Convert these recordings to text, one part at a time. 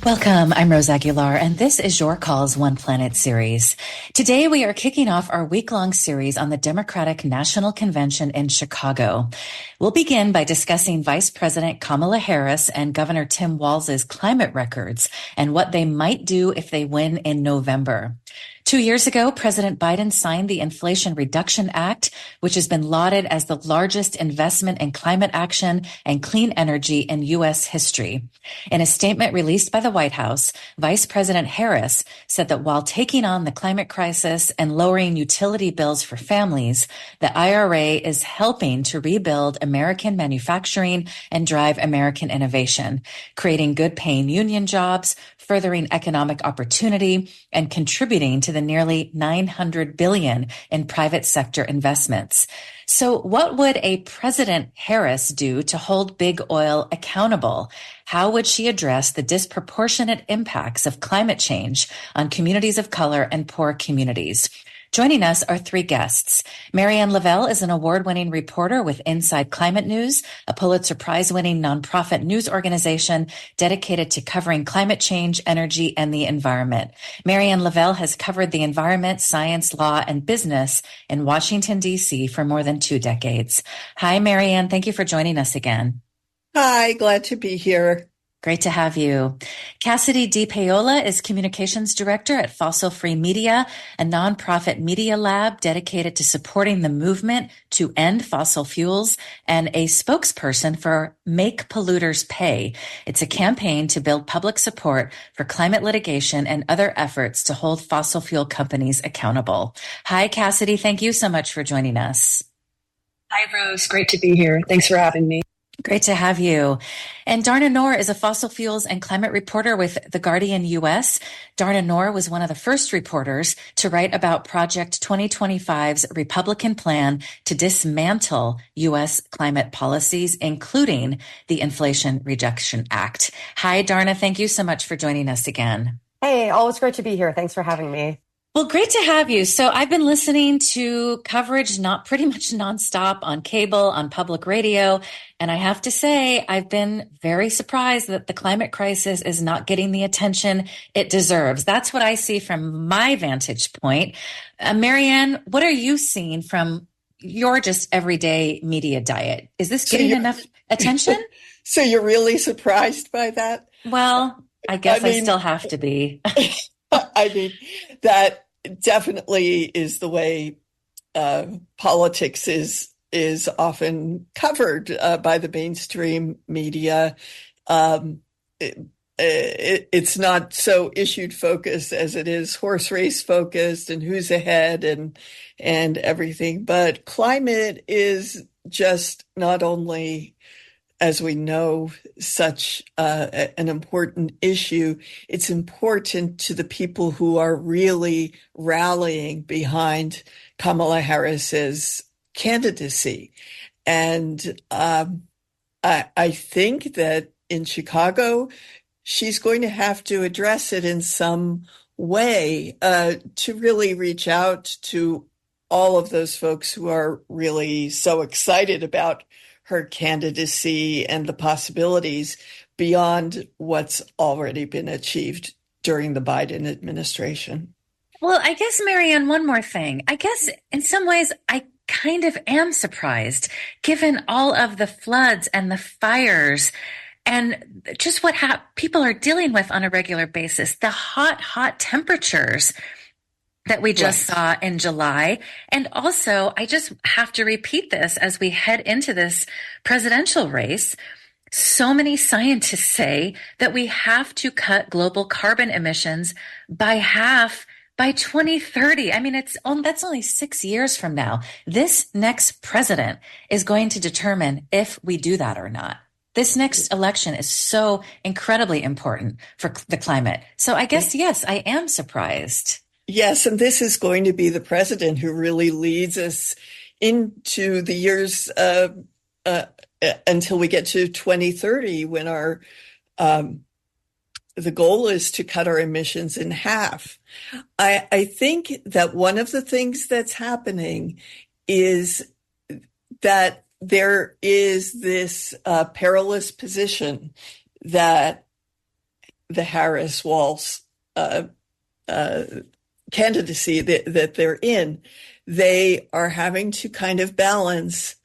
Welcome, I'm Rose Aguilar, and this is Your Calls One Planet series. Today we are kicking off our week-long series on the Democratic National Convention in Chicago. We'll begin by discussing Vice President Kamala Harris and Governor Tim Walz's climate records and what they might do if they win in November. 2 years ago, President Biden signed the Inflation Reduction Act, which has been lauded as the largest investment in climate action and clean energy in U.S. history. In a statement released by the White House, Vice President Harris said that while taking on the climate crisis and lowering utility bills for families, the IRA is helping to rebuild American manufacturing and drive American innovation, creating good-paying union jobs, furthering economic opportunity, and contributing to the nearly $900 billion in private sector investments. So what would a President Harris do to hold big oil accountable? How would she address the disproportionate impacts of climate change on communities of color and poor communities? Joining us are three guests. Marianne Lavelle is an award-winning reporter with Inside Climate News, a Pulitzer Prize-winning nonprofit news organization dedicated to covering climate change, energy, and the environment. Marianne Lavelle has covered the environment, science, law, and business in Washington, D.C. for more than 2 decades. Hi, Marianne. Thank you for joining us again. Hi, glad to be here. Great to have you. Cassidy DePaola is Communications Director at Fossil Free Media, a nonprofit media lab dedicated to supporting the movement to end fossil fuels, and a spokesperson for Make Polluters Pay. It's a campaign to build public support for climate litigation and other efforts to hold fossil fuel companies accountable. Hi, Cassidy. Thank you so much for joining us. Hi, Rose. Great to be here. Thanks for having me. Great to have you. And Darna Noor is a fossil fuels and climate reporter with The Guardian U.S. Darna Noor was one of the first reporters to write about Project 2025's Republican plan to dismantle U.S. climate policies, including the Inflation Reduction Act. Hi, Darna. Thank you so much for joining us again. Hey, always great to be here. Thanks for having me. Well, great to have you. So I've been listening to coverage pretty much nonstop on cable, on public radio. And I have to say, I've been very surprised that the climate crisis is not getting the attention it deserves. That's what I see from my vantage point. Marianne, what are you seeing from your just everyday media diet? Is this getting enough attention? So you're really surprised by that? Well, I guess I still have to be. I mean, that definitely is the way politics is often covered by the mainstream media. It's not so issue focused as it is horse race focused and who's ahead and everything. But climate is just not only, as we know, such an important issue. It's important to the people who are really rallying behind Kamala Harris's candidacy. And I think that in Chicago, she's going to have to address it in some way to really reach out to all of those folks who are really so excited about her candidacy and the possibilities beyond what's already been achieved during the Biden administration. Well, I guess, Marianne, one more thing. I guess in some ways, I kind of am surprised, given all of the floods and the fires and just what people are dealing with on a regular basis, the hot temperatures that we just saw in July. And also, I just have to repeat this as we head into this presidential race. So many scientists say that we have to cut global carbon emissions by half by 2030. I mean, that's only 6 years from now. This next president is going to determine if we do that or not. This next election is so incredibly important for the climate. So I guess, yes, I am surprised. Yes, and this is going to be the president who really leads us into the years until we get to 2030, when our the goal is to cut our emissions in half. I think that one of the things that's happening is that there is this perilous position that the Harris-Walz candidacy that they're in. They are having to kind of balance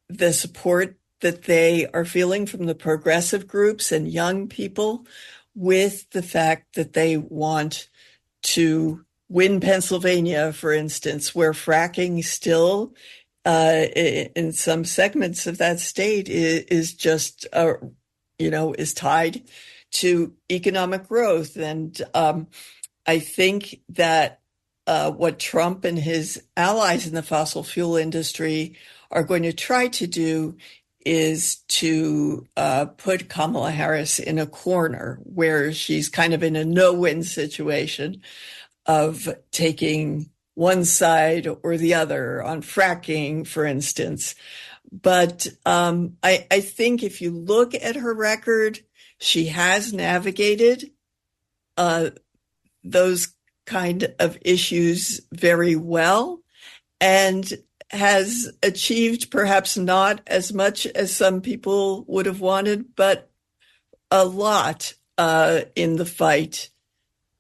the support that they are feeling from the progressive groups and young people with the fact that they want to win Pennsylvania, for instance, where fracking still in some segments of that state is just, is tied to economic growth. And I think that what Trump and his allies in the fossil fuel industry are going to try to do is to put Kamala Harris in a corner where she's kind of in a no-win situation of taking one side or the other on fracking, for instance. But I think if you look at her record, she has navigated those kind of issues very well and has achieved perhaps not as much as some people would have wanted, but a lot in the fight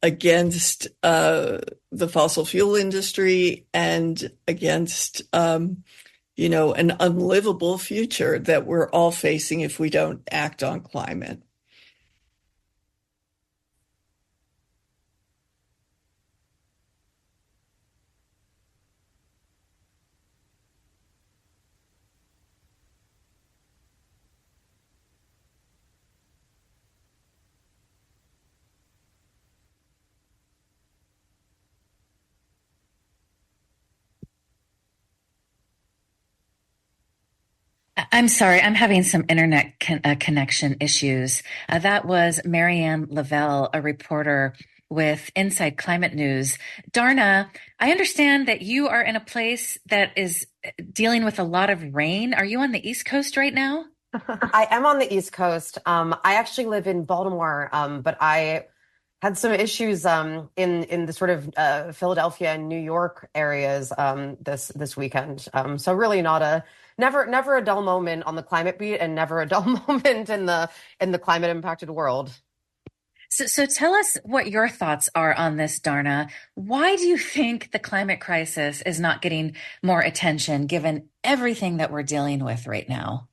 against the fossil fuel industry and against, an unlivable future that we're all facing if we don't act on climate. I'm sorry, I'm having some internet connection issues. That was Marianne Lavelle, a reporter with Inside Climate News. Darna, I understand that you are in a place that is dealing with a lot of rain. Are you on the East Coast right now? I am on the East Coast. I actually live in Baltimore, but I had some issues in the sort of Philadelphia and New York areas this weekend. So really not never a dull moment on the climate beat and never a dull moment in the climate impacted world. So tell us what your thoughts are on this, Darna. Why do you think the climate crisis is not getting more attention given everything that we're dealing with right now?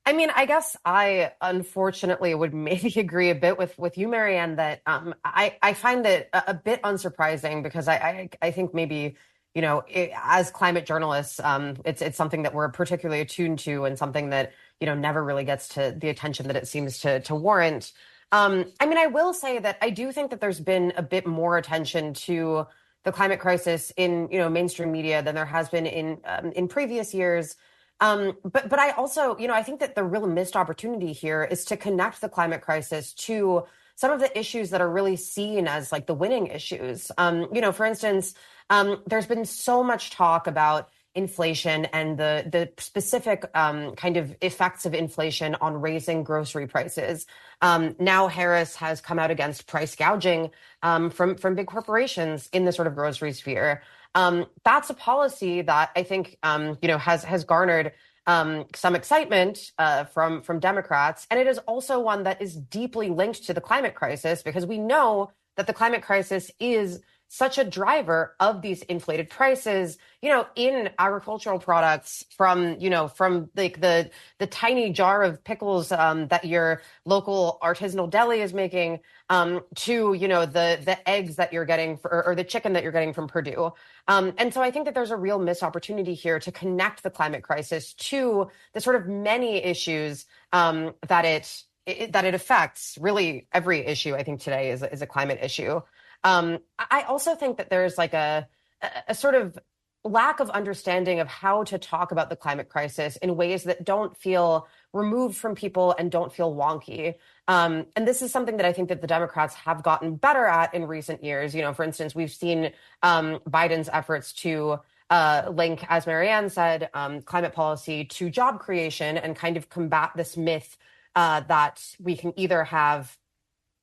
I mean, I guess I unfortunately would maybe agree a bit with you, Marianne, that I find it a bit unsurprising because I think maybe, as climate journalists, it's something that we're particularly attuned to and something that, never really gets to the attention that it seems to warrant. I mean, I will say that I do think that there's been a bit more attention to the climate crisis in, mainstream media than there has been in previous years. But I also, I think that the real missed opportunity here is to connect the climate crisis to some of the issues that are really seen as like the winning issues. For instance, there's been so much talk about inflation and the specific kind of effects of inflation on raising grocery prices. Now Harris has come out against price gouging from big corporations in the sort of grocery sphere. That's a policy that I think has garnered some excitement from Democrats, and it is also one that is deeply linked to the climate crisis because we know that the climate crisis is such a driver of these inflated prices, in agricultural products from like the tiny jar of pickles that your local artisanal deli is making to, the eggs that you're getting or the chicken that you're getting from Purdue. And so I think that there's a real missed opportunity here to connect the climate crisis to the sort of many issues that it affects. Really, every issue I think today is a climate issue. I also think that there's like a sort of lack of understanding of how to talk about the climate crisis in ways that don't feel removed from people and don't feel wonky. And this is something that I think that the Democrats have gotten better at in recent years. For instance, we've seen Biden's efforts to link, as Marianne said, climate policy to job creation and kind of combat this myth that we can either have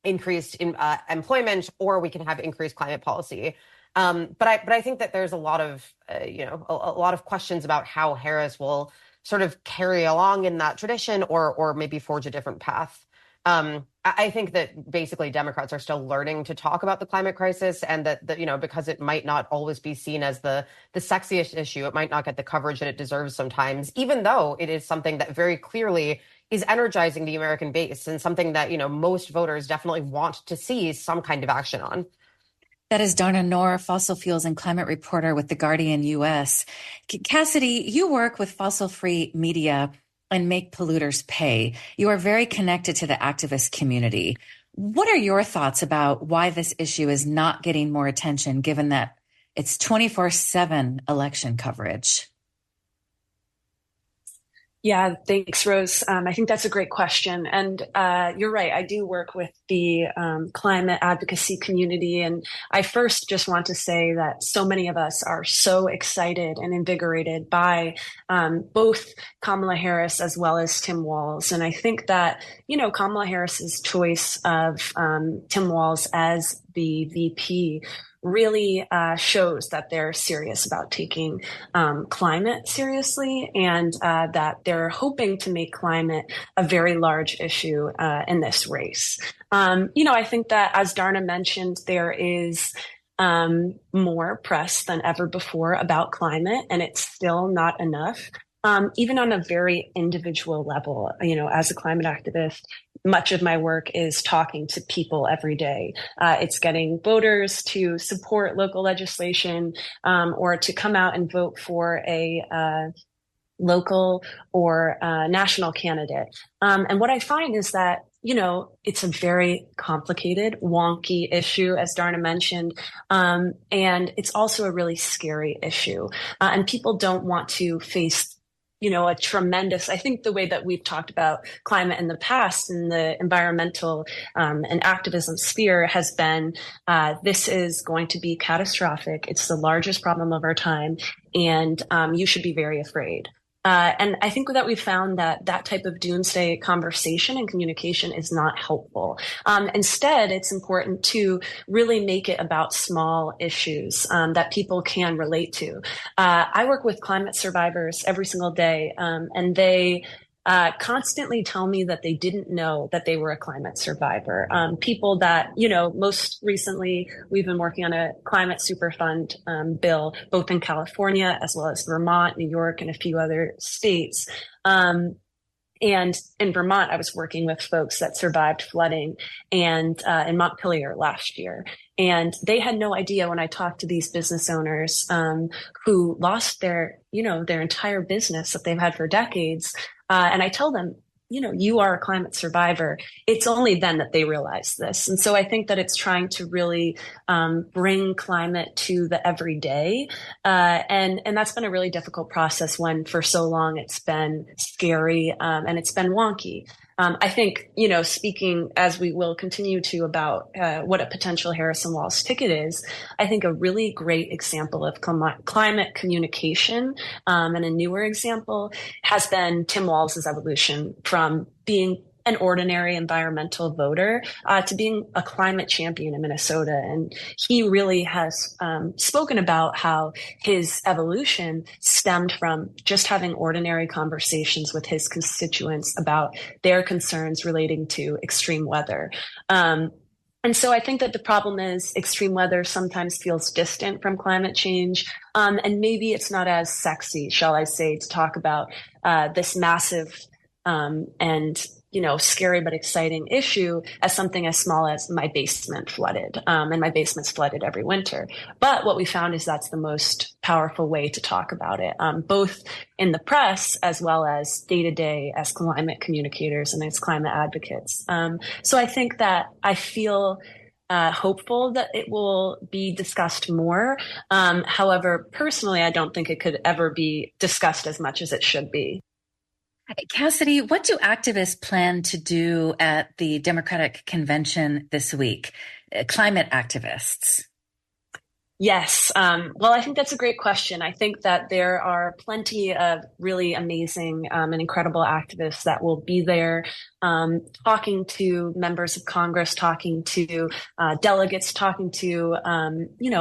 increased employment, or we can have increased climate policy. But I think that there's a lot of a lot of questions about how Harris will sort of carry along in that tradition, or maybe forge a different path. I think that basically Democrats are still learning to talk about the climate crisis, and that because it might not always be seen as the sexiest issue, it might not get the coverage that it deserves sometimes, even though it is something that very clearly is energizing the American base and something that most voters definitely want to see some kind of action on. That is Darna Noor, fossil fuels and climate reporter with The Guardian U.S. Cassidy, you work with fossil-free media and make polluters pay. You are very connected to the activist community. What are your thoughts about why this issue is not getting more attention, given that it's 24/7 election coverage? Yeah, thanks, Rose. I think that's a great question. And you're right. I do work with the climate advocacy community. And I first just want to say that so many of us are so excited and invigorated by both Kamala Harris as well as Tim Walz. And I think that, Kamala Harris's choice of Tim Walz as the VP really shows that they're serious about taking climate seriously, and that they're hoping to make climate a very large issue in this race. I think that, as Darna mentioned, there is more press than ever before about climate, and it's still not enough. Even on a very individual level, as a climate activist, much of my work is talking to people every day. It's getting voters to support local legislation or to come out and vote for a local or national candidate. And what I find is that, it's a very complicated, wonky issue, as Darna mentioned. And it's also a really scary issue. And people don't want to face a tremendous, I think the way that we've talked about climate in the past in the environmental and activism sphere has been, this is going to be catastrophic. It's the largest problem of our time, and you should be very afraid. And I think that we found that type of doomsday conversation and communication is not helpful. Instead, it's important to really make it about small issues that people can relate to. I work with climate survivors every single day, and they constantly tell me that they didn't know that they were a climate survivor. People that, most recently, we've been working on a climate superfund bill, both in California as well as Vermont, New York, and a few other states. And in Vermont, I was working with folks that survived flooding and in Montpelier last year. And they had no idea when I talked to these business owners who lost their entire business that they've had for decades. And I tell them, you are a climate survivor. It's only then that they realize this. And so I think that it's trying to really bring climate to the everyday. And that's been a really difficult process when for so long it's been scary and it's been wonky. I think, speaking as we will continue to about what a potential Harris-Walz ticket is, I think a really great example of climate communication and a newer example has been Tim Walz's evolution from being an ordinary environmental voter to being a climate champion in Minnesota. And he really has spoken about how his evolution stemmed from just having ordinary conversations with his constituents about their concerns relating to extreme weather. And so I think that the problem is extreme weather sometimes feels distant from climate change. And maybe it's not as sexy, shall I say, to talk about this massive and scary but exciting issue as something as small as my basement flooded. And my basement's flooded every winter. But what we found is that's the most powerful way to talk about it, both in the press as well as day to day as climate communicators and as climate advocates. So I think that I feel hopeful that it will be discussed more. However, personally, I don't think it could ever be discussed as much as it should be. Cassidy, what do activists plan to do at the Democratic convention this week? Climate activists. Yes. Well, I think that's a great question. I think that there are plenty of really amazing and incredible activists that will be there talking to members of Congress, talking to delegates, talking to,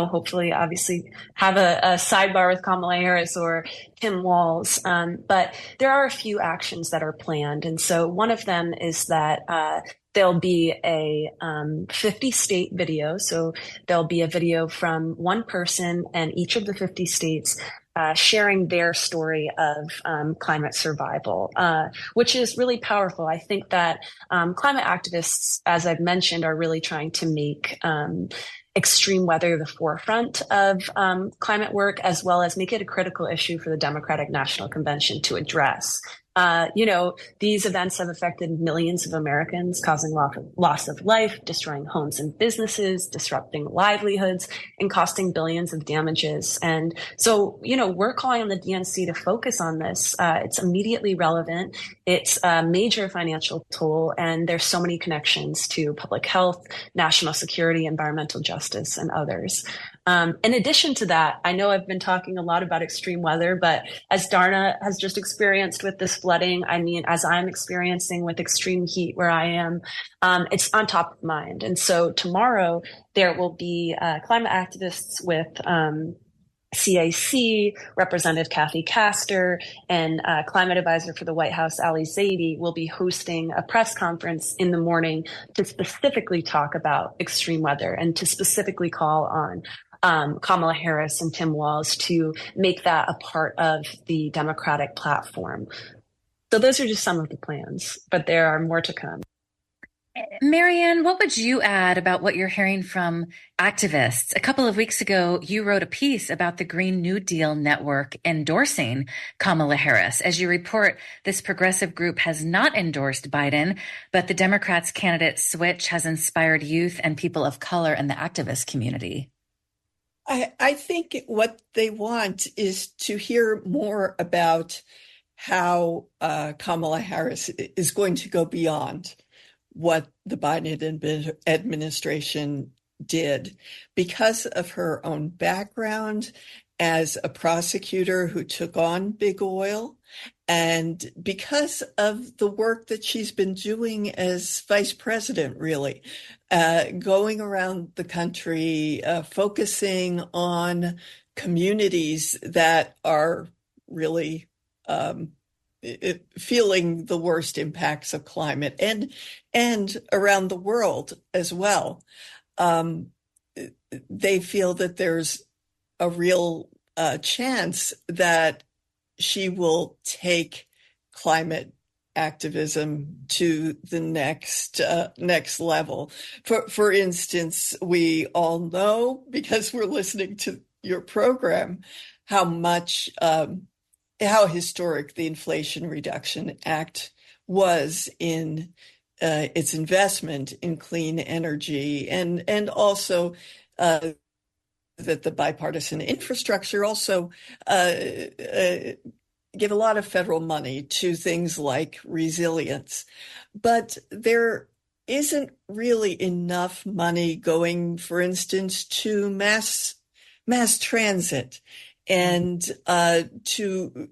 hopefully, obviously, have a sidebar with Kamala Harris or Tim Walz. But there are a few actions that are planned. And so one of them is that there'll be a 50-state video. So there'll be a video from one person and each of the 50 states sharing their story of climate survival, which is really powerful. I think that climate activists, as I've mentioned, are really trying to make extreme weather the forefront of climate work, as well as make it a critical issue for the Democratic National Convention to address. These events have affected millions of Americans, causing loss of life, destroying homes and businesses, disrupting livelihoods, and costing billions of damages. And so, we're calling on the DNC to focus on this. It's immediately relevant. It's a major financial tool, and there's so many connections to public health, national security, environmental justice, and others. In addition to that, I know I've been talking a lot about extreme weather, but as Darna has just experienced with this flooding, as I'm experiencing with extreme heat where I am, it's on top of mind. And so tomorrow there will be climate activists with CAC, Representative Kathy Castor, and climate advisor for the White House, Ali Zaidi, will be hosting a press conference in the morning to specifically talk about extreme weather and to specifically call on Kamala Harris and Tim Walz to make that a part of the Democratic platform. So those are just some of the plans, but there are more to come. Marianne, what would you add about what you're hearing from activists? A couple of weeks ago, you wrote a piece about the Green New Deal Network endorsing Kamala Harris. As you report, this progressive group has not endorsed Biden, but the Democrats' candidate switch has inspired youth and people of color in the activist community. I think what they want is to hear more about how Kamala Harris is going to go beyond what the Biden administration did because of her own background as a prosecutor who took on big oil, and because of the work that she's been doing as vice president, really, going around the country, focusing on communities that are really feeling the worst impacts of climate, and around the world as well. They feel that there's a real chance that she will take climate activism to the next level. For instance, we all know, because we're listening to your program, how historic the Inflation Reduction Act was in its investment in clean energy, and also that the bipartisan infrastructure also give a lot of federal money to things like resilience. But there isn't really enough money going, for instance, to mass transit, and too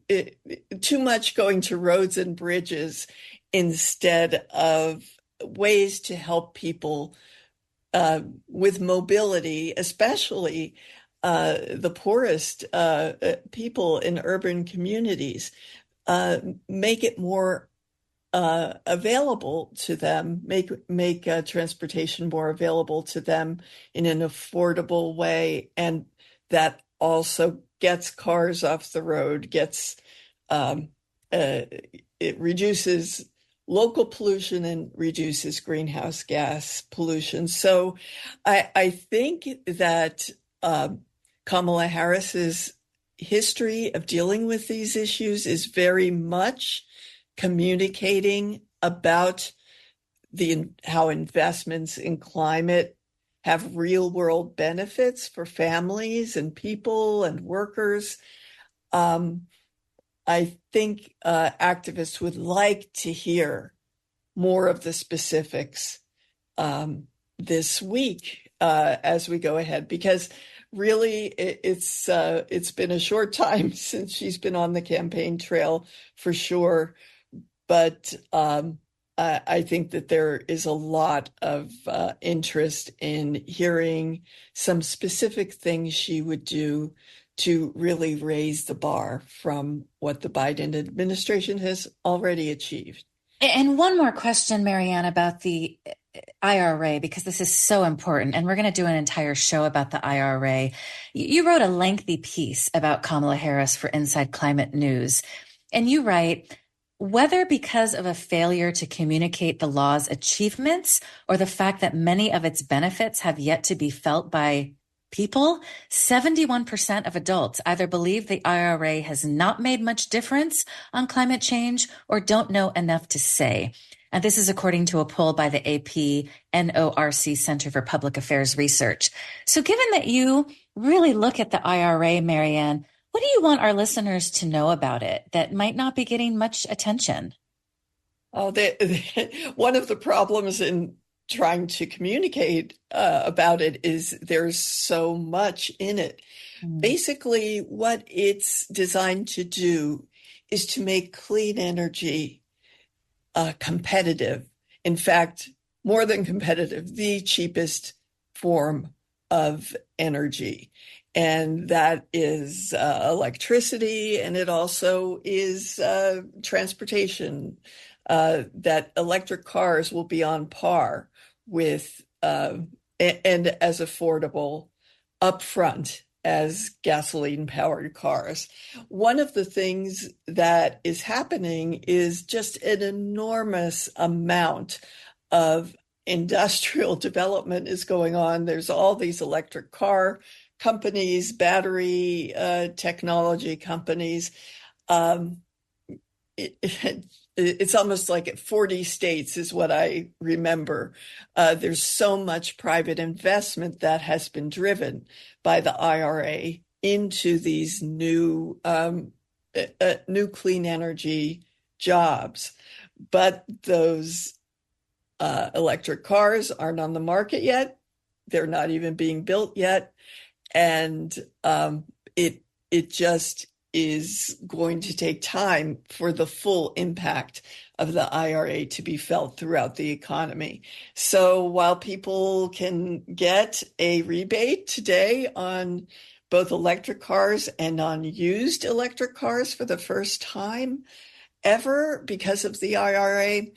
much going to roads and bridges instead of ways to help people with mobility, especially the poorest people in urban communities, make it more available to them, make transportation more available to them in an affordable way, and that also gets cars off the road, it reduces local pollution and reduces greenhouse gas pollution. So I think that Kamala Harris's history of dealing with these issues is very much communicating about how investments in climate have real world benefits for families and people and workers. I think activists would like to hear more of the specifics this week as we go ahead, because really, it's been a short time since she's been on the campaign trail for sure. But I think that there is a lot of interest in hearing some specific things she would do to really raise the bar from what the Biden administration has already achieved. And one more question, Marianne, about the IRA, because this is so important. And we're going to do an entire show about the IRA. You wrote a lengthy piece about Kamala Harris for Inside Climate News. And you write, whether because of a failure to communicate the law's achievements or the fact that many of its benefits have yet to be felt by people, 71% of adults either believe the IRA has not made much difference on climate change or don't know enough to say. And this is according to a poll by the AP NORC Center for Public Affairs Research. So given that you really look at the IRA, Marianne, what do you want our listeners to know about it that might not be getting much attention? Oh, one of the problems in trying to communicate about it is there's so much in it. Basically, what it's designed to do is to make clean energy competitive. In fact, more than competitive, the cheapest form of energy. And that is electricity, and it also is transportation, that electric cars will be on par with and as affordable upfront as gasoline-powered cars. One of the things that is happening is just an enormous amount of industrial development is going on. There's all these electric car companies, battery technology companies. It's almost like 40 states is what I remember. There's so much private investment that has been driven by the IRA into these new clean energy jobs. But those electric cars aren't on the market yet. They're not even being built yet. And it just is going to take time for the full impact of the IRA to be felt throughout the economy. So while people can get a rebate today on both electric cars and on used electric cars for the first time ever because of the IRA,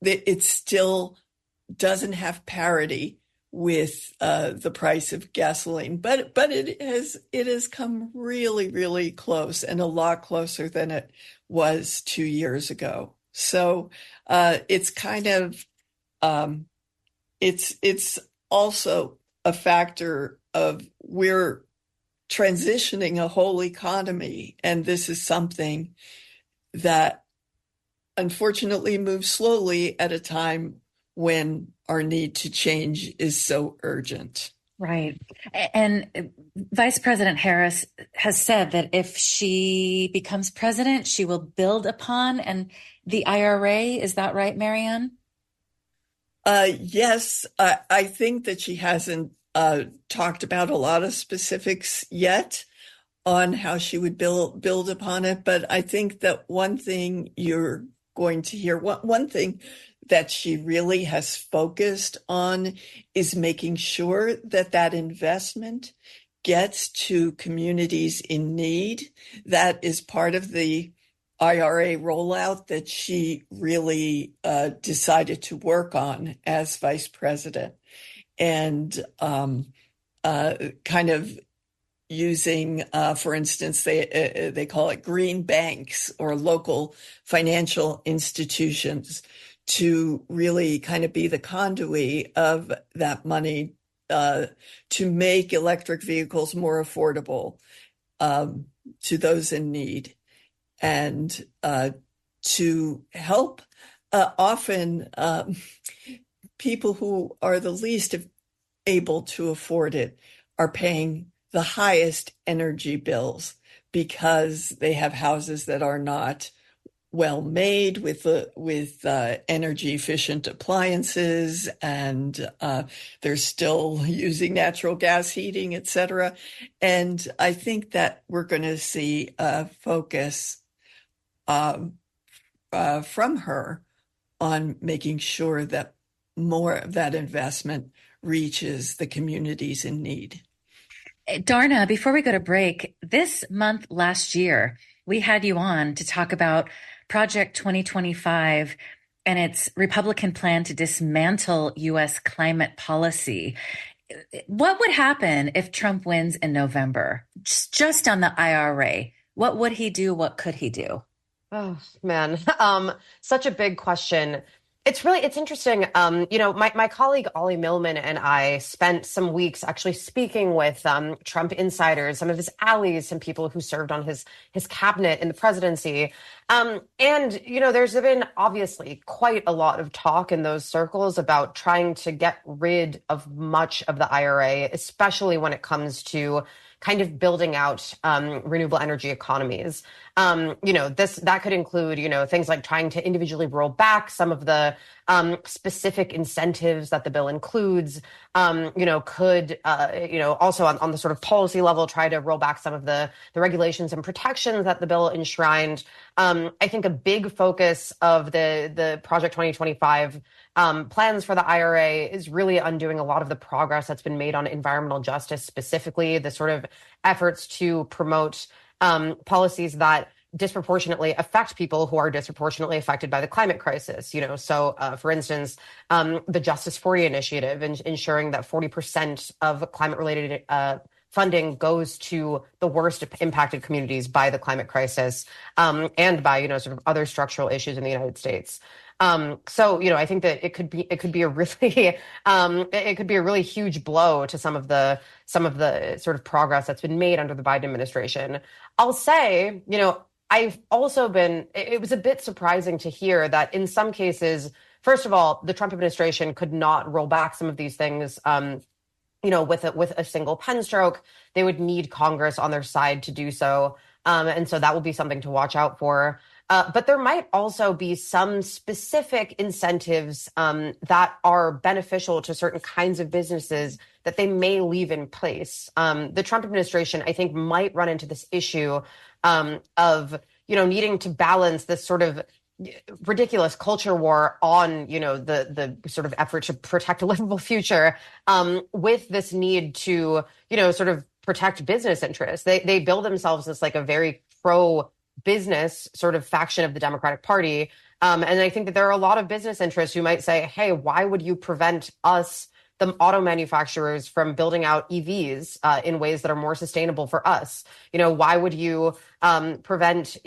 it still doesn't have parity with the price of gasoline, but it has come really, really close, and a lot closer than it was 2 years ago. So it's kind of it's also a factor of we're transitioning a whole economy, and this is something that unfortunately moves slowly at a time when our need to change is so urgent. Right. And Vice President Harris has said that if she becomes president, she will build upon and the IRA. Is that right, Marianne? Yes, I think that she hasn't talked about a lot of specifics yet on how she would build upon it. But I think that one thing you're going to hear, one thing that she really has focused on is making sure that that investment gets to communities in need. That is part of the IRA rollout that she really decided to work on as vice president, and kind of using, for instance, they call it green banks or local financial institutions to really kind of be the conduit of that money to make electric vehicles more affordable to those in need, and to help often people who are the least able to afford it are paying the highest energy bills because they have houses that are not well made with energy efficient appliances, and they're still using natural gas heating, etc. And I think that we're going to see a focus from her on making sure that more of that investment reaches the communities in need. Darna, before we go to break, this month last year, we had you on to talk about Project 2025 and its Republican plan to dismantle U.S. climate policy. What would happen if Trump wins in November? Just on the IRA, what would he do? What could he do? Oh, man. Such a big question. It's interesting. My colleague Ollie Millman and I spent some weeks actually speaking with Trump insiders, some of his allies, some people who served on his cabinet in the presidency. There's been obviously quite a lot of talk in those circles about trying to get rid of much of the IRA, especially when it comes to kind of building out renewable energy economies. That could include, things like trying to individually roll back some of the specific incentives that the bill includes. Could also on the sort of policy level, try to roll back some of the regulations and protections that the bill enshrined. I think a big focus of the Project 2025 plans for the IRA is really undoing a lot of the progress that's been made on environmental justice, specifically the sort of efforts to promote policies that disproportionately affect people who are disproportionately affected by the climate crisis. For instance, the Justice 40 initiative, ensuring that 40% of climate-related funding goes to the worst impacted communities by the climate crisis, and by sort of other structural issues in the United States. I think that it could be a really huge blow to some of the sort of progress that's been made under the Biden administration. I'll say, it was a bit surprising to hear that in some cases, first of all, the Trump administration could not roll back some of these things, with a single pen stroke. They would need Congress on their side to do so. And so that will be something to watch out for. But there might also be some specific incentives that are beneficial to certain kinds of businesses that they may leave in place. The Trump administration, I think, might run into this issue of needing to balance this sort of ridiculous culture war on the sort of effort to protect a livable future with this need to sort of protect business interests. They bill themselves as like a very pro business sort of faction of the Democratic Party. And I think that there are a lot of business interests who might say, hey, why would you prevent us, the auto manufacturers, from building out EVs in ways that are more sustainable for us? Why would you prevent,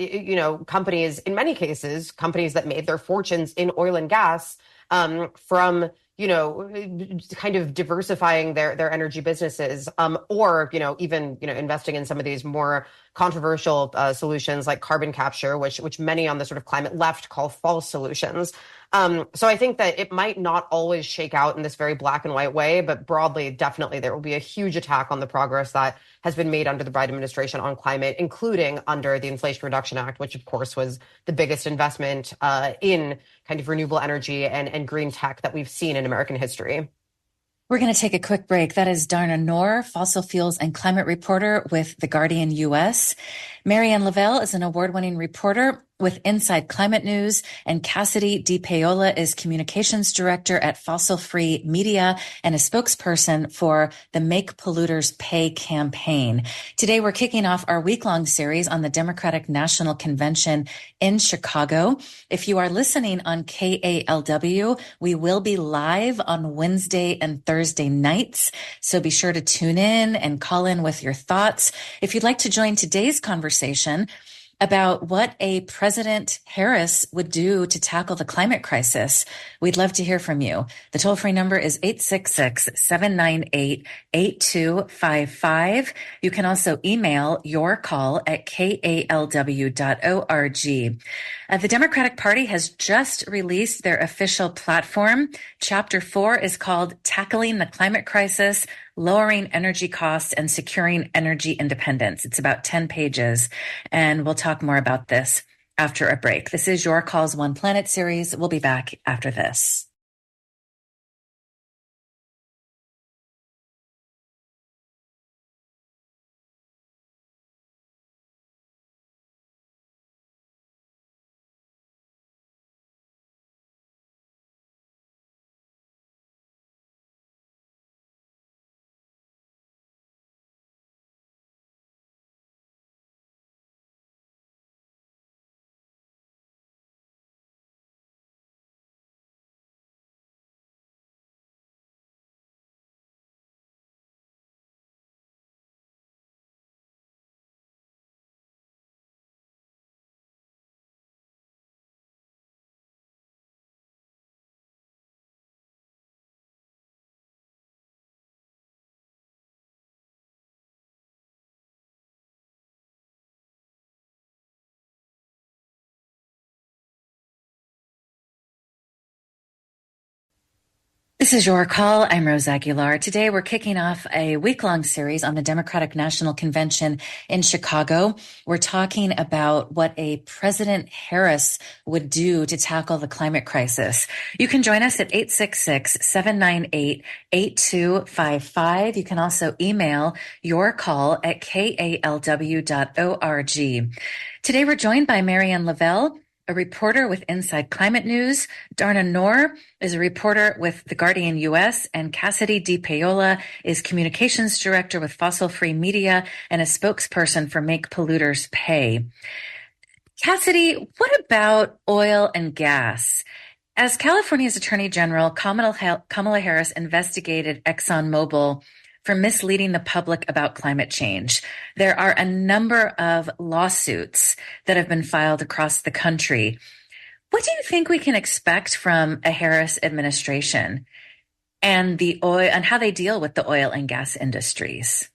companies, in many cases, companies that made their fortunes in oil and gas from kind of diversifying their energy businesses, or even investing in some of these more controversial solutions like carbon capture, which many on the sort of climate left call false solutions. So I think that it might not always shake out in this very black and white way, but broadly, definitely there will be a huge attack on the progress that has been made under the Biden administration on climate, including under the Inflation Reduction Act, which of course was the biggest investment in kind of renewable energy and green tech that we've seen in American history. We're going to take a quick break. That is Darna Noor, fossil fuels and climate reporter with The Guardian U.S. Marianne Lavelle is an award-winning reporter with Inside Climate News, and Cassidy DePaola is communications director at Fossil Free Media and a spokesperson for the Make Polluters Pay campaign. Today, we're kicking off our week-long series on the Democratic National Convention in Chicago. If you are listening on KALW, we will be live on Wednesday and Thursday nights, so be sure to tune in and call in with your thoughts. If you'd like to join today's conversation about what a President Harris would do to tackle the climate crisis, we'd love to hear from you. The toll-free number is 866-798-8255. You can also email your call at kalw.org. The Democratic Party has just released their official platform. Chapter 4 is called Tackling the Climate Crisis, Lowering Energy Costs and Securing Energy Independence. It's about 10 pages, and we'll talk more about this after a break. This is Your Calls One Planet series. We'll be back after this. This is Your Call. I'm Rose Aguilar. Today we're kicking off a week-long series on the Democratic National Convention in Chicago. We're talking about what a President Harris would do to tackle the climate crisis. You can join us at 866-798-8255. You can also email your call at kalw.org. Today we're joined by Marianne Lavelle, a reporter with Inside Climate News. Darna Noor is a reporter with The Guardian US, and Cassidy DePaola is communications director with Fossil Free Media and a spokesperson for Make Polluters Pay. Cassidy, what about oil and gas? As California's Attorney General, Kamala Harris investigated ExxonMobil for misleading the public about climate change. There are a number of lawsuits that have been filed across the country. What do you think we can expect from a Harris administration and how they deal with the oil and gas industries?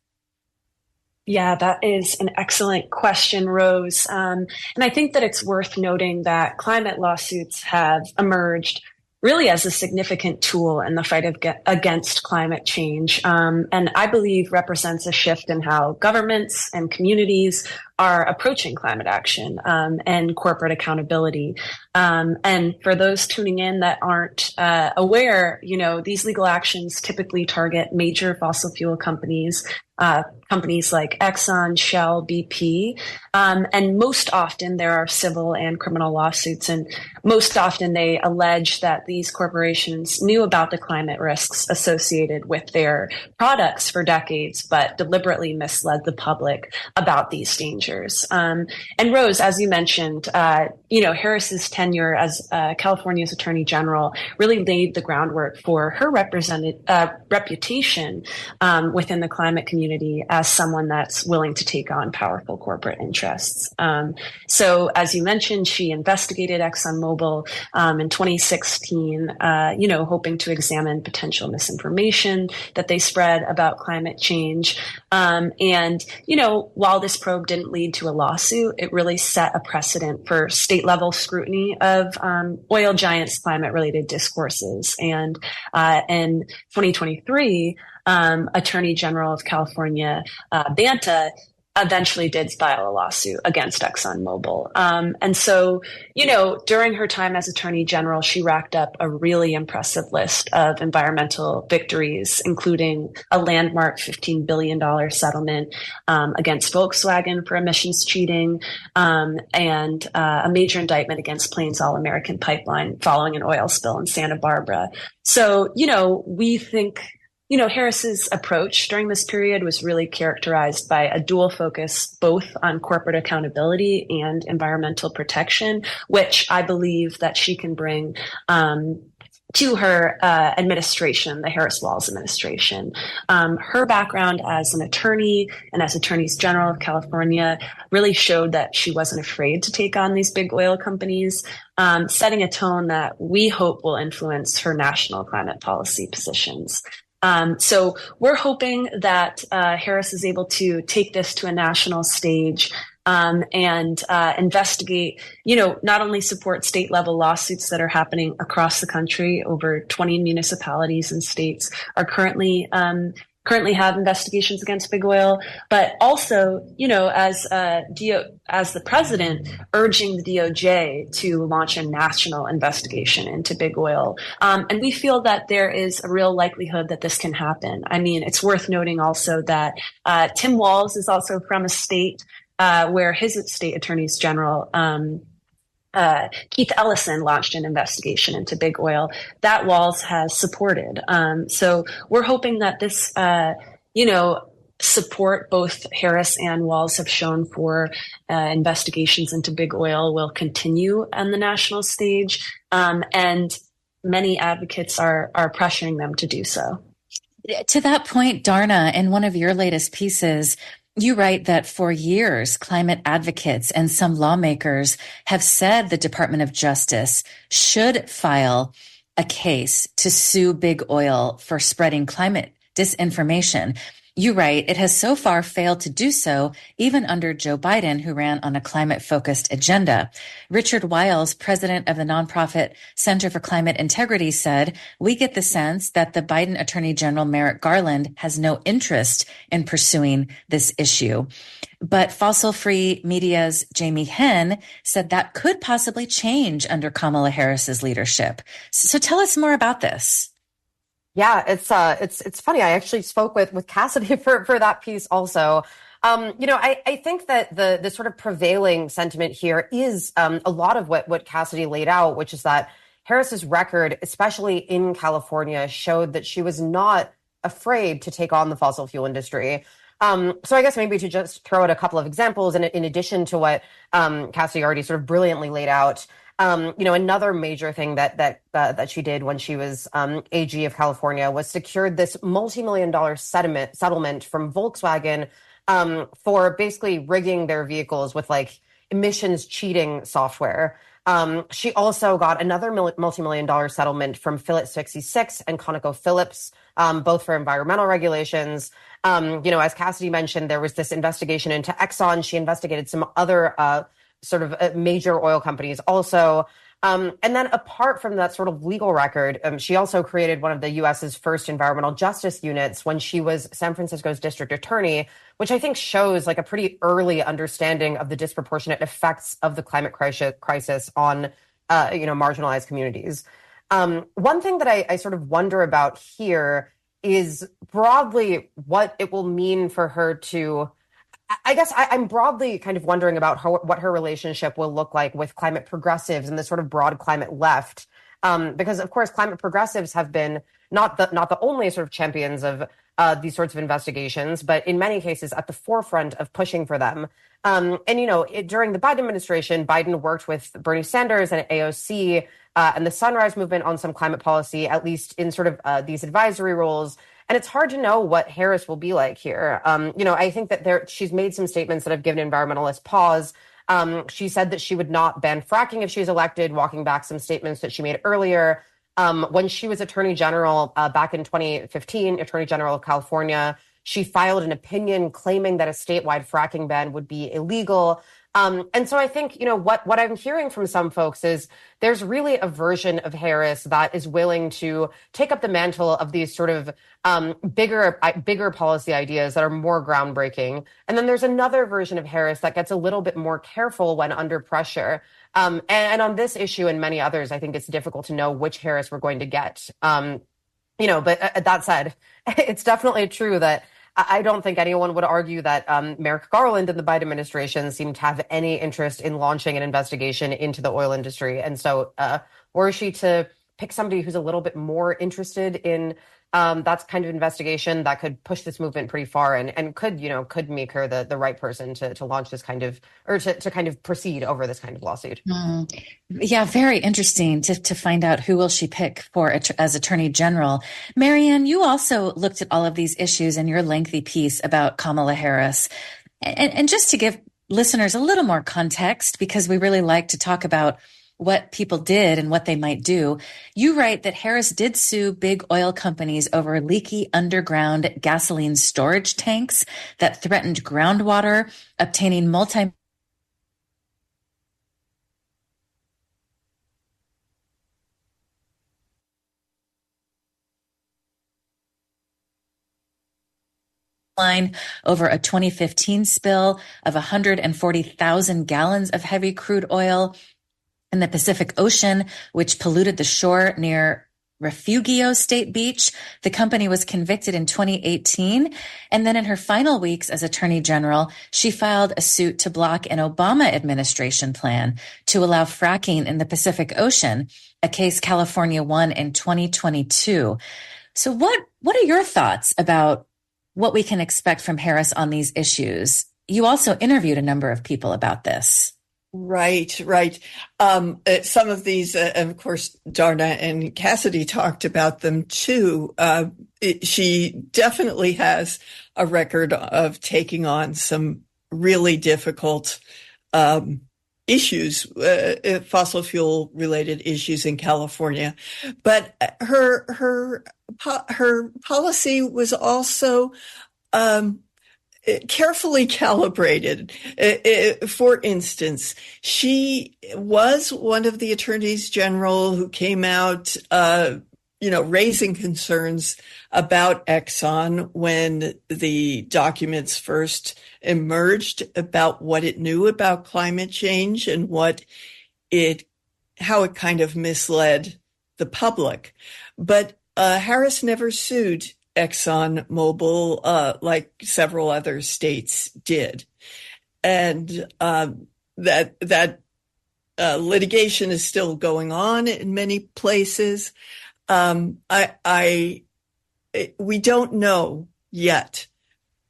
Yeah, that is an excellent question, Rose. And I think that it's worth noting that climate lawsuits have emerged really as a significant tool in the fight against climate change. And I believe represents a shift in how governments and communities are approaching climate action and corporate accountability. And for those tuning in that aren't aware, these legal actions typically target major fossil fuel companies, companies like Exxon, Shell, BP. And most often there are civil and criminal lawsuits. And most often they allege that these corporations knew about the climate risks associated with their products for decades, but deliberately misled the public about these dangers. And Rose, as you mentioned, Harris's tenure as California's Attorney General really laid the groundwork for her reputation within the climate community as someone that's willing to take on powerful corporate interests. So, as you mentioned, she investigated ExxonMobil in 2016, hoping to examine potential misinformation that they spread about climate change. While this probe didn't lead to a lawsuit, it really set a precedent for state level scrutiny of oil giants' climate related discourses. And in 2023, Attorney General of California, Banta, eventually did file a lawsuit against ExxonMobil. And so, during her time as Attorney General, she racked up a really impressive list of environmental victories, including a landmark $15 billion settlement against Volkswagen for emissions cheating, and a major indictment against Plains All American Pipeline following an oil spill in Santa Barbara. So, we think Harris's approach during this period was really characterized by a dual focus, both on corporate accountability and environmental protection, which I believe that she can bring to her administration, the Harris-Walz administration. Her background as an attorney and as Attorneys General of California really showed that she wasn't afraid to take on these big oil companies, setting a tone that we hope will influence her national climate policy positions. So we're hoping that Harris is able to take this to a national stage and investigate, not only support state level lawsuits that are happening across the country. Over 20 municipalities and states are currently currently have investigations against big oil, but also, as the president urging the DOJ to launch a national investigation into big oil. And we feel that there is a real likelihood that this can happen. I mean, it's worth noting also that Tim Walz is also from a state where his state attorneys general, Keith Ellison, launched an investigation into big oil that Walz has supported. So we're hoping that this, support both Harris and Walz have shown for investigations into big oil will continue on the national stage. And many advocates are pressuring them to do so. To that point, Darna, in one of your latest pieces, you write that for years, climate advocates and some lawmakers have said the Department of Justice should file a case to sue big oil for spreading climate disinformation. You write, it has so far failed to do so, even under Joe Biden, who ran on a climate-focused agenda. Richard Wiles, president of the nonprofit Center for Climate Integrity, said, we get the sense that the Biden Attorney General Merrick Garland has no interest in pursuing this issue. But Fossil-Free Media's Jamie Henn said that could possibly change under Kamala Harris's leadership. So tell us more about this. Yeah, it's funny. I actually spoke with Cassidy for that piece also. I think that the sort of prevailing sentiment here is a lot of what Cassidy laid out, which is that Harris's record, especially in California, showed that she was not afraid to take on the fossil fuel industry. So I guess maybe to just throw out a couple of examples, and in addition to what Cassidy already sort of brilliantly laid out. Another major thing that she did when she was AG of California was secured this multi-million-dollar settlement from Volkswagen for basically rigging their vehicles with like emissions cheating software. She also got another multi-million-dollar settlement from Phillips 66 and ConocoPhillips, both for environmental regulations. As Cassidy mentioned, there was this investigation into Exxon. She investigated some other sort of major oil companies also. And then apart from that sort of legal record, she also created one of the U.S.'s first environmental justice units when she was San Francisco's district attorney, which I think shows like a pretty early understanding of the disproportionate effects of the climate crisis on, marginalized communities. One thing that I sort of wonder about here is broadly what it will mean for her to, I guess I'm broadly kind of wondering about what her relationship will look like with climate progressives and the sort of broad climate left, because of course climate progressives have been not the only sort of champions of these sorts of investigations, but in many cases at the forefront of pushing for them. During the Biden administration, Biden worked with Bernie Sanders and AOC and the Sunrise Movement on some climate policy, at least in sort of these advisory roles. And it's hard to know what Harris will be like here. I think that she's made some statements that have given environmentalists pause. She said that she would not ban fracking if she was elected, walking back some statements that she made earlier. When she was Attorney General back in 2015, Attorney General of California, she filed an opinion claiming that a statewide fracking ban would be illegal. And so I think, what I'm hearing from some folks is there's really a version of Harris that is willing to take up the mantle of these sort of bigger policy ideas that are more groundbreaking. And then there's another version of Harris that gets a little bit more careful when under pressure. And on this issue and many others, I think it's difficult to know which Harris we're going to get. But that said, it's definitely true that I don't think anyone would argue that Merrick Garland and the Biden administration seem to have any interest in launching an investigation into the oil industry. And so were she to pick somebody who's a little bit more interested in that kind of investigation, that could push this movement pretty far and could make her the right person to launch this kind of, or to kind of proceed over this kind of lawsuit. Yeah, very interesting to find out who will she pick as Attorney General. Marianne, you also looked at all of these issues in your lengthy piece about Kamala Harris. And just to give listeners a little more context, because we really like to talk about what people did and what they might do. You write that Harris did sue big oil companies over leaky underground gasoline storage tanks that threatened groundwater, obtaining pipeline over a 2015 spill of 140,000 gallons of heavy crude oil in the Pacific Ocean, which polluted the shore near Refugio State Beach. The company was convicted in 2018. And then in her final weeks as Attorney General, she filed a suit to block an Obama administration plan to allow fracking in the Pacific Ocean, a case California won in 2022. So what are your thoughts about what we can expect from Harris on these issues? You also interviewed a number of people about this. Right. Some of these, of course, Darna and Cassidy talked about them too. She definitely has a record of taking on some really difficult issues, fossil fuel related issues in California. But her policy was also carefully calibrated. For instance, she was one of the attorneys general who came out, raising concerns about Exxon when the documents first emerged about what it knew about climate change and how it kind of misled the public. But Harris never sued ExxonMobil, like several other states did. And that litigation is still going on in many places. We don't know yet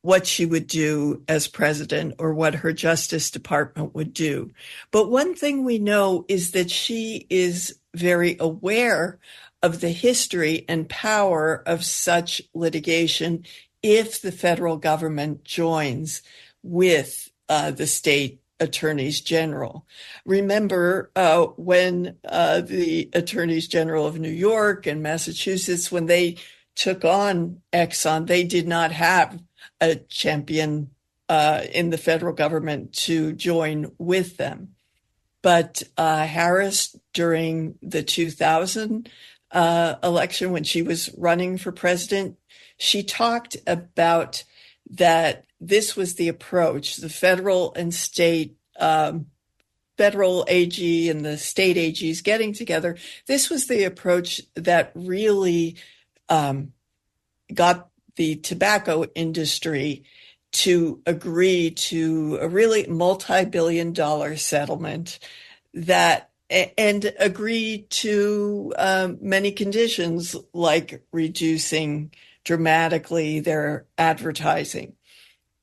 what she would do as president or what her Justice Department would do. But one thing we know is that she is very aware of the history and power of such litigation if the federal government joins with the state attorneys general. Remember when the attorneys general of New York and Massachusetts, when they took on Exxon, they did not have a champion in the federal government to join with them. But Harris, during the 2000 election, when she was running for president, she talked about that this was the approach, the federal and state, federal AG and the state AGs getting together. This was the approach that really got the tobacco industry to agree to a really multi-billion-dollar settlement and agree to many conditions like reducing dramatically their advertising.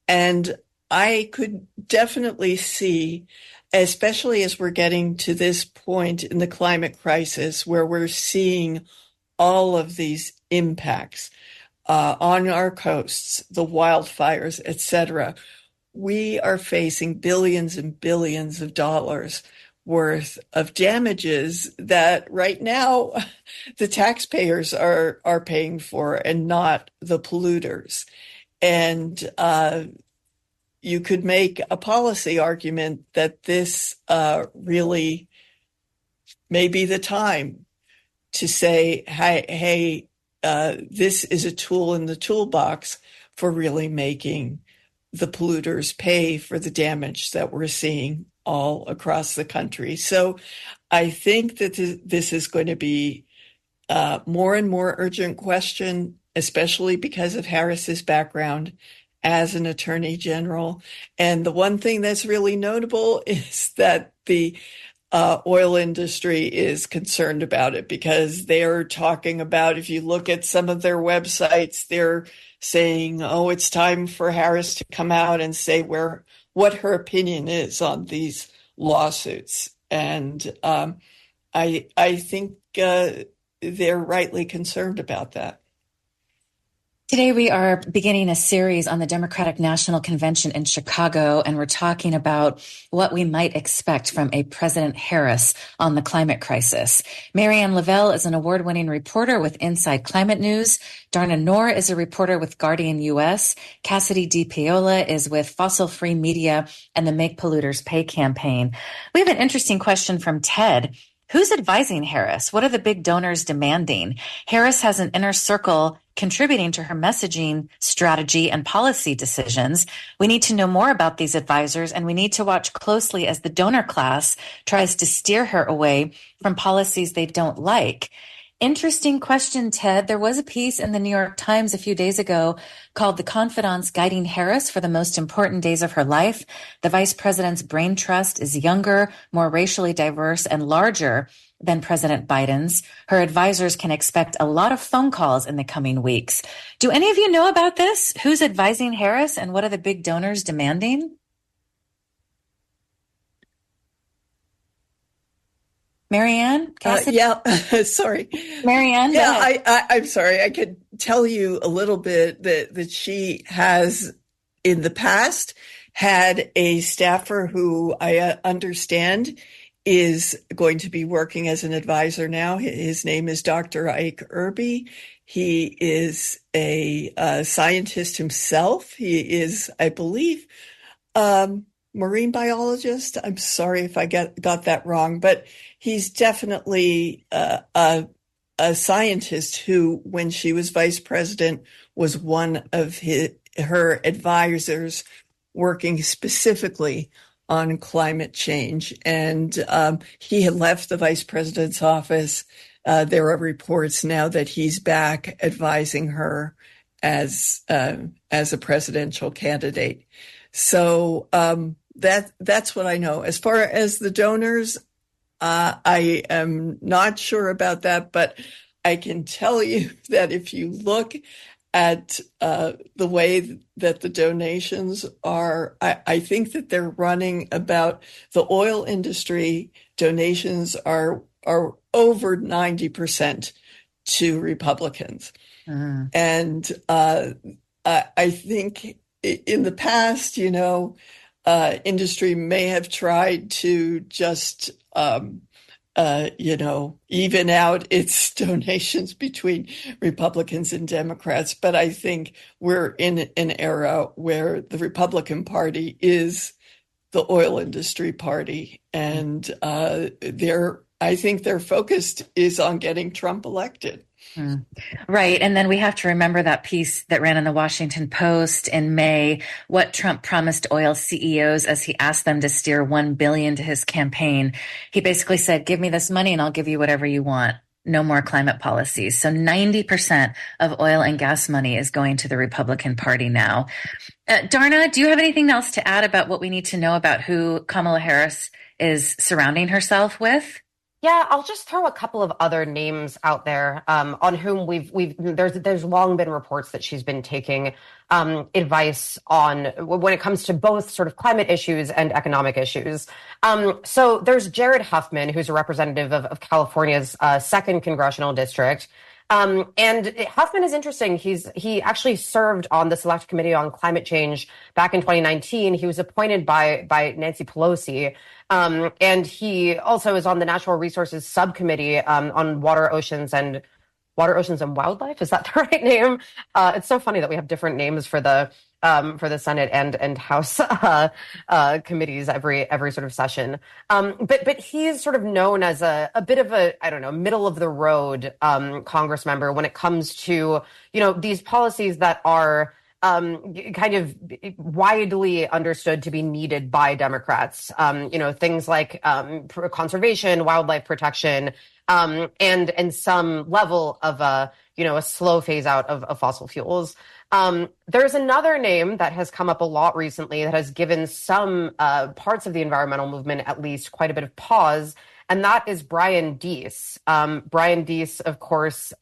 And I could definitely see, especially as we're getting to this point in the climate crisis where we're seeing all of these impacts on our coasts, the wildfires, etc., we are facing billions and billions of dollars worth of damages that right now the taxpayers are paying for and not the polluters. And you could make a policy argument that this really may be the time to say, hey, this is a tool in the toolbox for really making the polluters pay for the damage that we're seeing all across the country. So I think that this is going to be more and more urgent question, especially because of Harris's background as an attorney general. And the one thing that's really notable is that the oil industry is concerned about it, because they're talking about, if you look at some of their websites, they're saying, oh, it's time for Harris to come out and say what her opinion is on these lawsuits. And I think they're rightly concerned about that. Today, we are beginning a series on the Democratic National Convention in Chicago, and we're talking about what we might expect from a President Harris on the climate crisis. Marianne Lavelle is an award-winning reporter with Inside Climate News. Darna Noor is a reporter with Guardian US. Cassidy D. Paola is with Fossil Free Media and the Make Polluters Pay campaign. We have an interesting question from Ted. Who's advising Harris? What are the big donors demanding? Harris has an inner circle contributing to her messaging, strategy, and policy decisions. We need to know more about these advisors, and we need to watch closely as the donor class tries to steer her away from policies they don't like. Interesting question, Ted. There was a piece in the New York Times a few days ago called "The Confidants Guiding Harris for the Most Important Days of Her Life." The vice president's brain trust is younger, more racially diverse, and larger than President Biden's. Her advisors can expect a lot of phone calls in the coming weeks. Do any of you know about this? Who's advising Harris, and what are the big donors demanding? Marianne? Sorry. Marianne? I'm sorry. I could tell you a little bit that she has in the past had a staffer who I understand is going to be working as an advisor now. His name is Dr. Ike Irby. He is a scientist himself. He is, I believe, marine biologist. I'm sorry if I got that wrong, but he's definitely a scientist who, when she was vice president, was one of her advisors working specifically on climate change. And he had left the vice president's office. There are reports now that he's back advising her as a presidential candidate. So that's what I know. As far as the donors, I am not sure about that, but I can tell you that if you look at the way that the donations are, I think that they're running about the oil industry donations are over 90% to Republicans. And I think in the past, industry may have tried to just, even out its donations between Republicans and Democrats. But I think we're in an era where the Republican Party is the oil industry party. And I think their focus is on getting Trump elected. Right. And then we have to remember that piece that ran in the Washington Post in May, what Trump promised oil CEOs as he asked them to steer $1 billion to his campaign. He basically said, give me this money and I'll give you whatever you want. No more climate policies. So 90% of oil and gas money is going to the Republican Party now. Darna, do you have anything else to add about what we need to know about who Kamala Harris is surrounding herself with? Yeah, I'll just throw a couple of other names out there on whom there's long been reports that she's been taking advice on when it comes to both sort of climate issues and economic issues. So there's Jared Huffman, who's a representative of California's 2nd congressional district. And Huffman is interesting. He actually served on the Select Committee on Climate Change back in 2019. He was appointed by Nancy Pelosi. And he also is on the Natural Resources Subcommittee on Water, Oceans, and Wildlife. Is that the right name? It's so funny that we have different names for the Senate and House committees every sort of session. But he's sort of known as a bit of a, I don't know, middle of the road Congress member when it comes to, these policies that are kind of widely understood to be needed by Democrats. Things like conservation, wildlife protection, and some level of a slow phase out of fossil fuels. There's another name that has come up a lot recently that has given some parts of the environmental movement at least quite a bit of pause, and that is Brian Deese. Brian Deese, of course,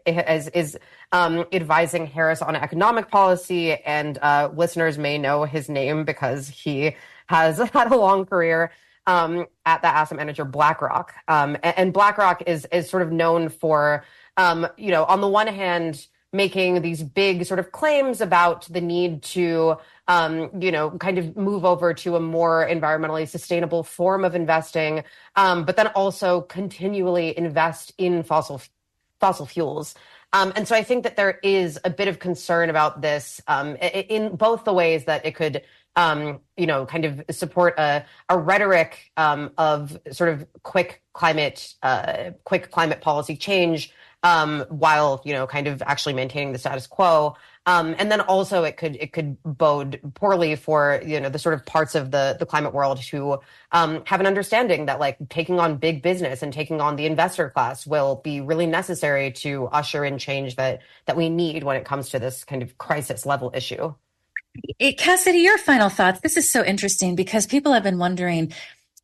is advising Harris on economic policy, and listeners may know his name because he has had a long career at the asset manager BlackRock. And BlackRock is sort of known for, on the one hand, making these big sort of claims about the need to, kind of move over to a more environmentally sustainable form of investing, but then also continually invest in fossil fuels. And so I think that there is a bit of concern about this in both the ways that it could kind of support a rhetoric of sort of quick climate policy change, while kind of actually maintaining the status quo. And then also it could bode poorly for the sort of parts of the climate world who have an understanding that like taking on big business and taking on the investor class will be really necessary to usher in change that we need when it comes to this kind of crisis level issue. Cassidy, your final thoughts. This is so interesting because people have been wondering,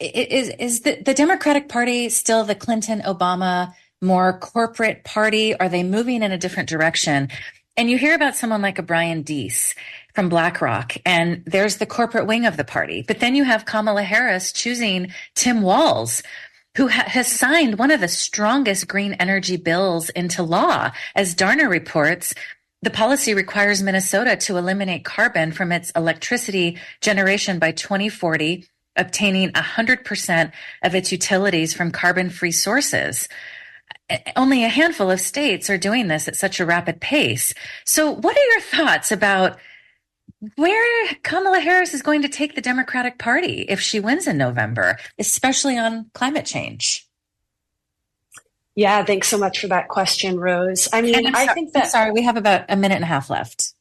is the Democratic Party still the Clinton-Obama more corporate party? Are they moving in a different direction? And you hear about someone like a Brian Deese from BlackRock, and there's the corporate wing of the party. But then you have Kamala Harris choosing Tim Walz, who has signed one of the strongest green energy bills into law. As Darner reports, the policy requires Minnesota to eliminate carbon from its electricity generation by 2040, obtaining 100% of its utilities from carbon-free sources. Only a handful of states are doing this at such a rapid pace. So what are your thoughts about where Kamala Harris is going to take the Democratic Party if she wins in November, especially on climate change? Yeah, thanks so much for that question, Rose. I mean, Sorry, we have about a minute and a half left.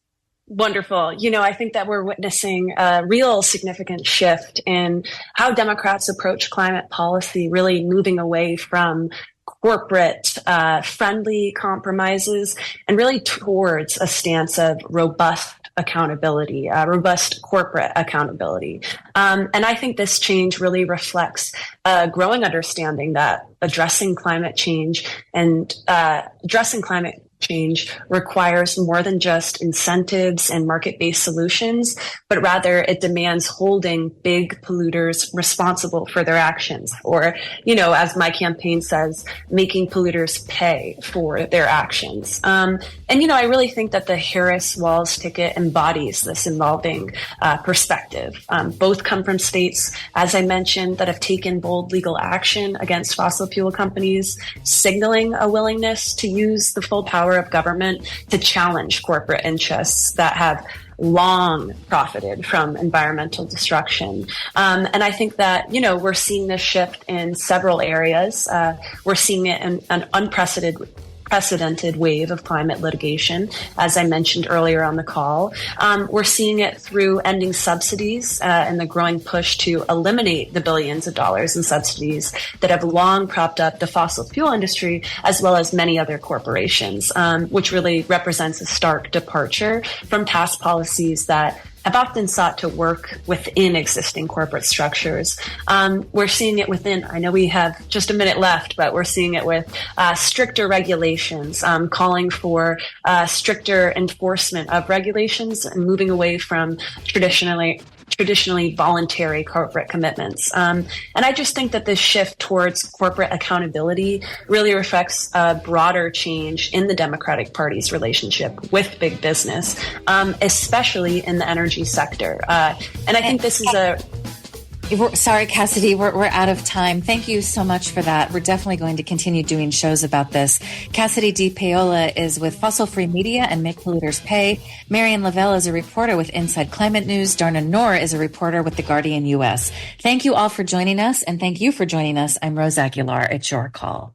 Wonderful. I think that we're witnessing a real significant shift in how Democrats approach climate policy, really moving away from corporate friendly compromises and really towards a stance of robust accountability, robust corporate accountability. And I think this change really reflects a growing understanding that addressing climate change requires more than just incentives and market-based solutions, but rather it demands holding big polluters responsible for their actions, or, as my campaign says, making polluters pay for their actions. I really think that the Harris-Walz ticket embodies this evolving perspective. Both come from states, as I mentioned, that have taken bold legal action against fossil fuel companies, signaling a willingness to use the full power of government to challenge corporate interests that have long profited from environmental destruction. And I think that, we're seeing this shift in several areas. We're seeing it in an unprecedented wave of climate litigation, as I mentioned earlier on the call. We're seeing it through ending subsidies and the growing push to eliminate the billions of dollars in subsidies that have long propped up the fossil fuel industry, as well as many other corporations, which really represents a stark departure from past policies that have often sought to work within existing corporate structures. We're seeing it within, I know we have just a minute left, but we're seeing it with stricter regulations, calling for stricter enforcement of regulations and moving away from traditionally voluntary corporate commitments. And I just think that this shift towards corporate accountability really reflects a broader change in the Democratic Party's relationship with big business, especially in the energy sector. And I think this is Sorry, Cassidy, we're out of time. Thank you so much for that. We're definitely going to continue doing shows about this. Cassidy D. Paola is with Fossil Free Media and Make Polluters Pay. Marianne Lavelle is a reporter with Inside Climate News. Darna Noor is a reporter with The Guardian U.S. Thank you all for joining us, and thank you for joining us. I'm Rose Aguilar. It's your call.